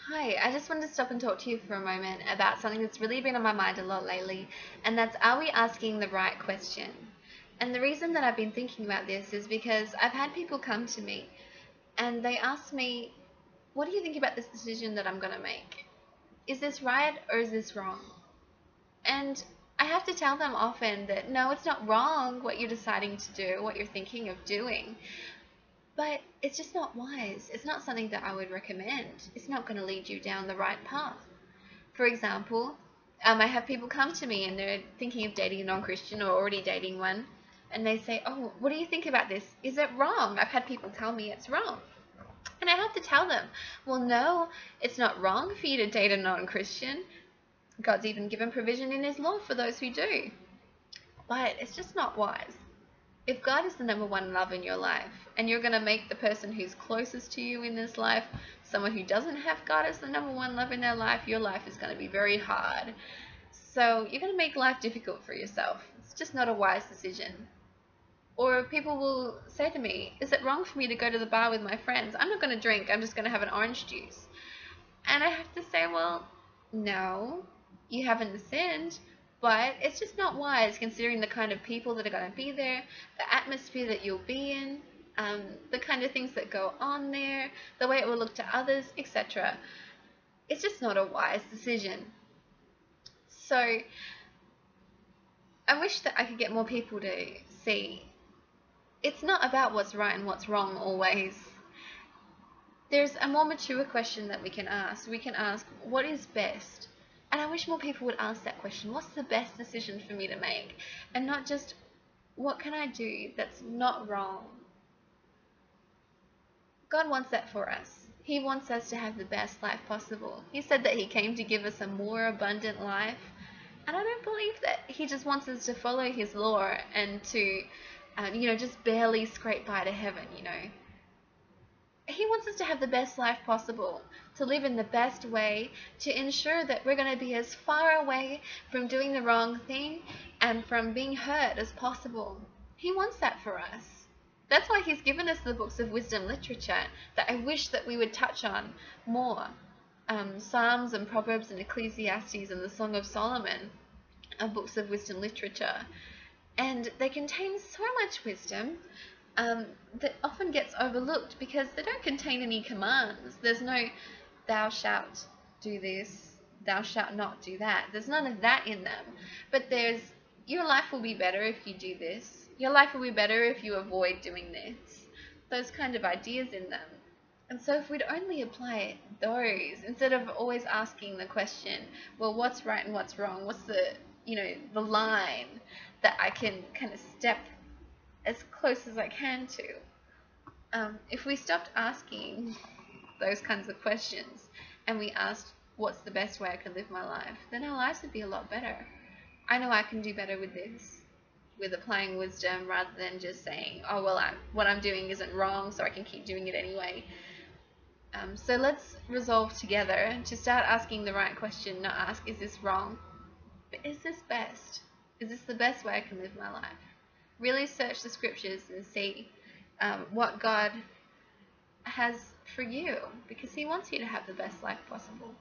Hi, I just wanted to stop and talk to you for a moment about something that's really been on my mind a lot lately, and that's, are we asking the right question? And the reason that I've been thinking about this is because I've had people come to me and they ask me, what do you think about this decision that I'm going to make? Is this right or is this wrong? And I have to tell them often that no, it's not wrong what you're deciding to do, what you're thinking of doing. But it's just not wise. It's not something that I would recommend. It's not going to lead you down the right path. For example, I have people come to me and they're thinking of dating a non-Christian or already dating one, and they say, "Oh, what do you think about this? Is it wrong?" I've had people tell me it's wrong. And I have to tell them, well, no, it's not wrong for you to date a non-Christian. God's even given provision in his law for those who do. But it's just not wise. If God is the number one love in your life, and you're going to make the person who's closest to you in this life someone who doesn't have God as the number one love in their life, your life is going to be very hard. So you're going to make life difficult for yourself. It's just not a wise decision. Or people will say to me, is it wrong for me to go to the bar with my friends? I'm not going to drink, I'm just going to have an orange juice. And I have to say, well, no, you haven't sinned, but it's just not wise considering the kind of people that are going to be there, the atmosphere that you'll be in, the kind of things that go on there, the way it will look to others, etc. It's just not a wise decision. So I wish that I could get more people to see it's not about what's right and what's wrong always. There's a more mature question that we can ask. We can ask, what is best? And I wish more people would ask that question. What's the best decision for me to make? And not just, what can I do that's not wrong? God wants that for us. He wants us to have the best life possible. He said that he came to give us a more abundant life. And I don't believe that he just wants us to follow his law and to, just barely scrape by to heaven. He wants us to have the best life possible, to live in the best way, to ensure that we're going to be as far away from doing the wrong thing and from being hurt as possible. He wants that for us. That's why he's given us the books of wisdom literature that I wish that we would touch on more. Psalms and Proverbs and Ecclesiastes and the Song of Solomon are books of wisdom literature. And they contain so much wisdom that often gets overlooked because they don't contain any commands. There's no, thou shalt do this, thou shalt not do that. There's none of that in them. But there's, your life will be better if you do this. Your life will be better if you avoid doing this. Those kind of ideas in them. And so if we'd only apply those, instead of always asking the question, well, what's right and what's wrong? What's the line that I can kind of step as close as I can to. If we stopped asking those kinds of questions and we asked, what's the best way I can live my life, then our lives would be a lot better. I know I can do better with this, with applying wisdom rather than just saying, oh, well, what I'm doing isn't wrong, so I can keep doing it anyway. So let's resolve together to start asking the right question, not ask, is this wrong? But is this best? Is this the best way I can live my life? Really search the scriptures and see what God has for you, because he wants you to have the best life possible.